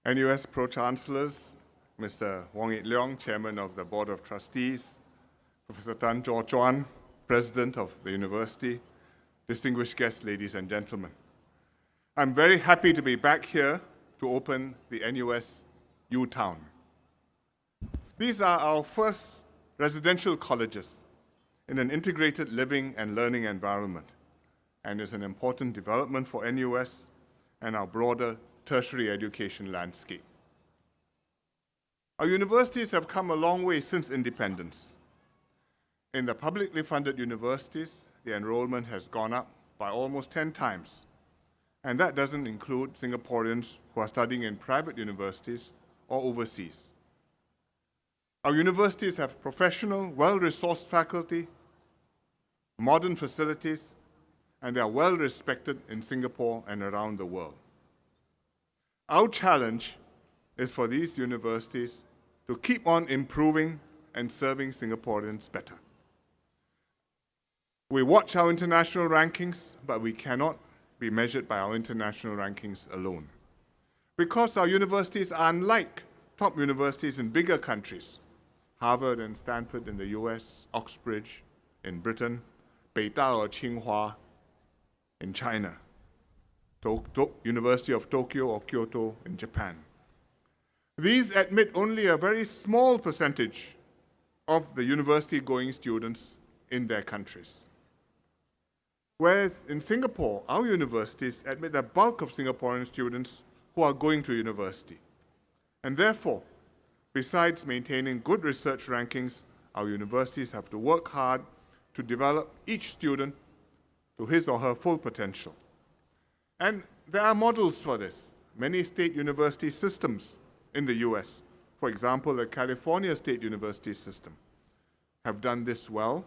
NUS Pro-Chancellors, Mr. Hsien Loong, Chairman of the Board of Trustees, Professor Tan Chaw Chuan, President of the University, distinguished guests, ladies and gentlemen. I'm very happy to be back here to open the NUS UTown. These are our first residential colleges in an integrated living and learning environment, and is an important development for NUS and our broader tertiary education landscape. Our universities have come a long way since independence. In the publicly funded universities, the enrollment has gone up by almost 10 times, and that doesn't include Singaporeans who are studying in private universities or overseas. Our universities have professional, well-resourced faculty, modern facilities, and they are well respected in Singapore and around the world. Our challenge is for these universities to keep on improving and serving Singaporeans better. We watch our international rankings, but we cannot be measured by our international rankings alone. Because our universities are unlike top universities in bigger countries, Harvard and Stanford in the US, Oxbridge in Britain, Beida or Tsinghua in China, University of Tokyo or Kyoto in Japan. These admit only a very small percentage of the university-going students in their countries. Whereas in Singapore, our universities admit the bulk of Singaporean students who are going to university. And therefore, besides maintaining good research rankings, our universities have to work hard to develop each student to his or her full potential. And there are models for this. Many state university systems in the US, for example, the California State University system, have done this well,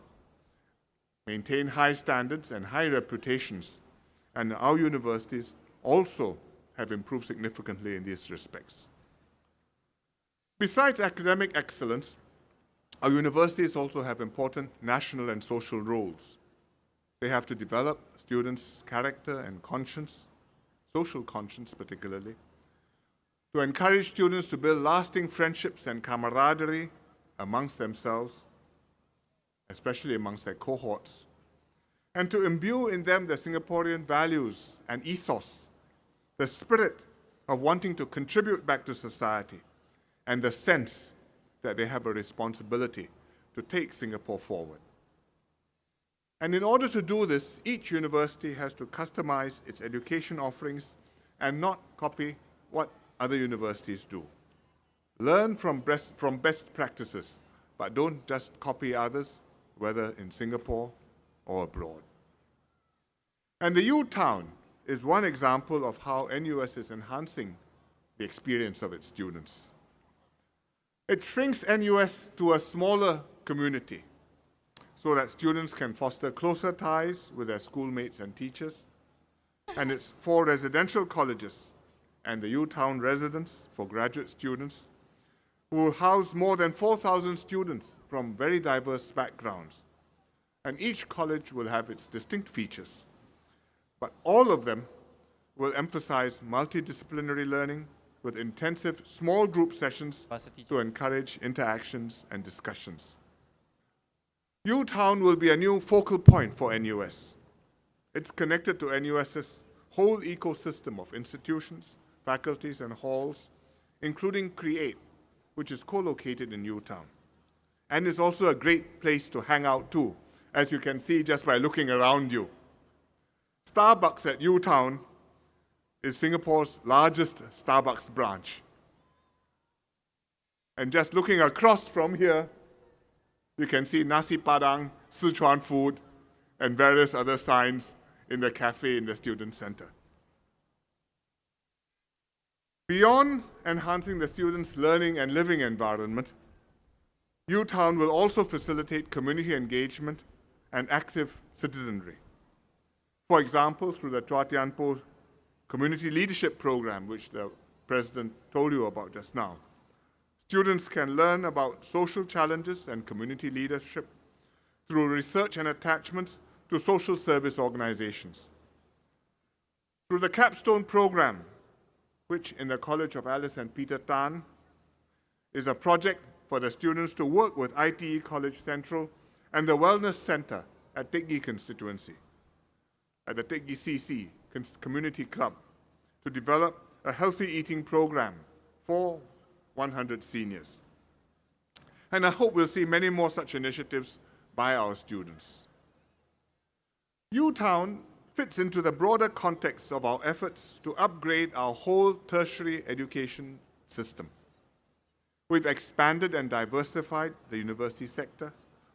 maintain high standards and high reputations, and our universities also have improved significantly in these respects. Besides academic excellence, our universities also have important national and social roles. They have to develop students' character and conscience, social conscience particularly, to encourage students to build lasting friendships and camaraderie amongst themselves, especially amongst their cohorts, and to imbue in them the Singaporean values and ethos, the spirit of wanting to contribute back to society, and the sense that they have a responsibility to take Singapore forward. And in order to do this, each university has to customize its education offerings and not copy what other universities do. Learn from best practices, but don't just copy others, whether in Singapore or abroad. And the UTown is one example of how NUS is enhancing the experience of its students. It shrinks NUS to a smaller community so that students can foster closer ties with their schoolmates and teachers. And its 4 residential colleges and the UTown residence for graduate students who will house more than 4,000 students from very diverse backgrounds. And each college will have its distinct features, but all of them will emphasize multidisciplinary learning with intensive small group sessions to encourage interactions and discussions. UTown will be a new focal point for NUS. It's connected to NUS's whole ecosystem of institutions, faculties, and halls, including CREATE, which is co-located in UTown, and is also a great place to hang out too, as you can see just by looking around you. Starbucks at UTown is Singapore's largest Starbucks branch. And just looking across from here, you can see Nasi Padang, Sichuan food, and various other signs in the cafe in the student center. Beyond enhancing the students' learning and living environment, UTown will also facilitate community engagement and active citizenry. For example, through the Chua Tian Po Community Leadership Program, which the President told you about just now. Students can learn about social challenges and community leadership through research and attachments to social service organizations. Through the Capstone program, which in the College of Alice and Peter Tan is a project for the students to work with ITE College Central and the Wellness Center at Teck Ghee constituency, at the Teck Ghee CC Community Club, to develop a healthy eating program for 100 seniors. And I hope we'll see many more such initiatives by our students. UTown fits into the broader context of our efforts to upgrade our whole tertiary education system. We've expanded and diversified the university sector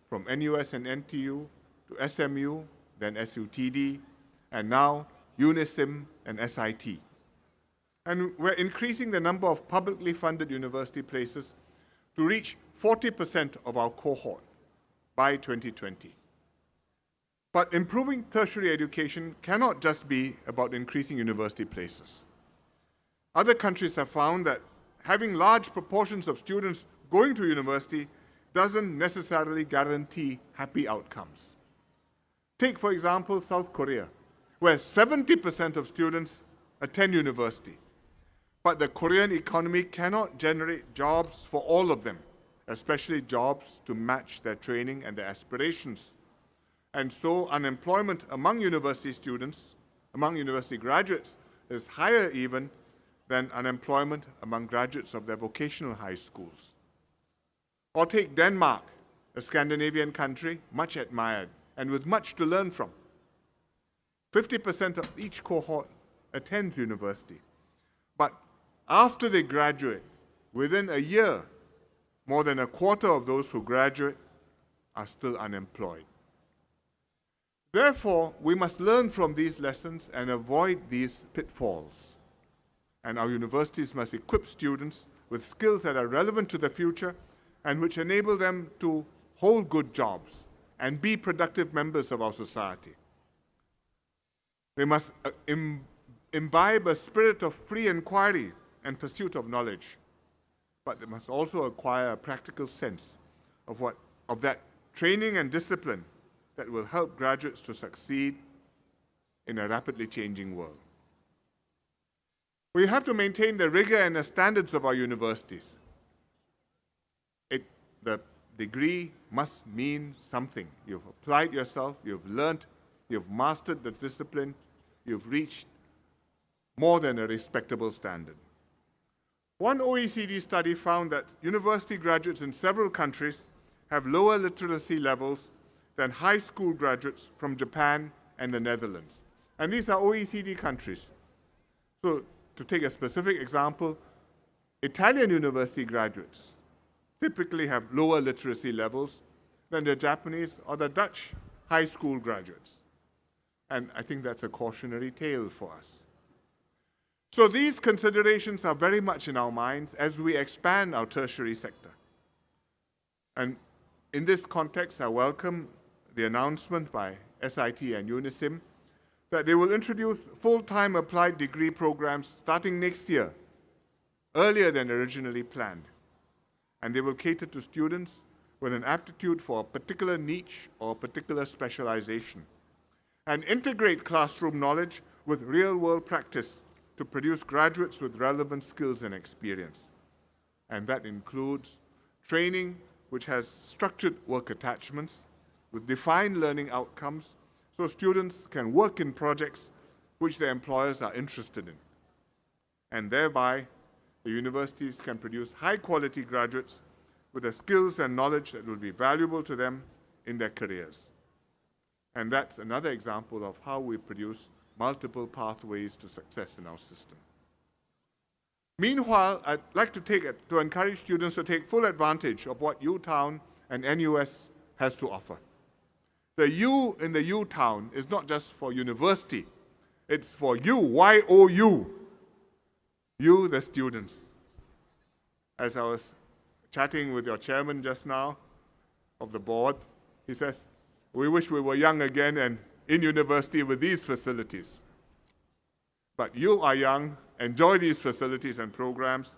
from NUS and NTU to SMU, then SUTD, and now UNISIM and SIT. And we're increasing the number of publicly funded university places to reach 40% of our cohort by 2020. But improving tertiary education cannot just be about increasing university places. Other countries have found that having large proportions of students going to university doesn't necessarily guarantee happy outcomes. Take, for example, South Korea, where 70% of students attend university. But the Korean economy cannot generate jobs for all of them, especially jobs to match their training and their aspirations. And so unemployment among university students, among university graduates, is higher even than unemployment among graduates of their vocational high schools. Or take Denmark, a Scandinavian country much admired and with much to learn from. 50% of each cohort attends university. But after they graduate, within a year, more than a quarter of those who graduate are still unemployed. Therefore, we must learn from these lessons and avoid these pitfalls. And our universities must equip students with skills that are relevant to the future and which enable them to hold good jobs and be productive members of our society. They must imbibe a spirit of free inquiry and pursuit of knowledge, but they must also acquire a practical sense of that training and discipline that will help graduates to succeed in a rapidly changing world. We have to maintain the rigor and the standards of our universities. The degree must mean something. You've applied yourself, you've learned, you've mastered the discipline, you've reached more than a respectable standard. One OECD study found that university graduates in several countries have lower literacy levels than high school graduates from Japan and the Netherlands. And these are OECD countries. So, to take a specific example, Italian university graduates typically have lower literacy levels than the Japanese or the Dutch high school graduates. And I think that's a cautionary tale for us. So these considerations are very much in our minds as we expand our tertiary sector. And in this context, I welcome the announcement by SIT and UNISIM that they will introduce full-time applied degree programs starting next year, earlier than originally planned. And they will cater to students with an aptitude for a particular niche or a particular specialization, and integrate classroom knowledge with real-world practice to produce graduates with relevant skills and experience. And that includes training which has structured work attachments with defined learning outcomes so students can work in projects which their employers are interested in. And thereby, the universities can produce high-quality graduates with the skills and knowledge that will be valuable to them in their careers. And that's another example of how we produce multiple pathways to success in our system. Meanwhile, I'd like to encourage students to take full advantage of what UTown and NUS has to offer. The U in the UTown is not just for university, it's for you, Y-O-U. You, the students. As I was chatting with your chairman just now of the board, he says, we wish we were young again and in university with these facilities. But you are young, enjoy these facilities and programs.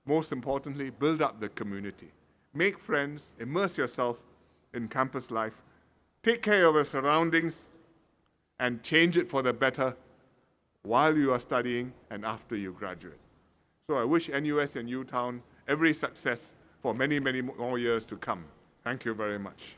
Most importantly, build up the community. Make friends, immerse yourself in campus life, take care of your surroundings, and change it for the better while you are studying and after you graduate. So I wish NUS and UTown every success for many, many more years to come. Thank you very much.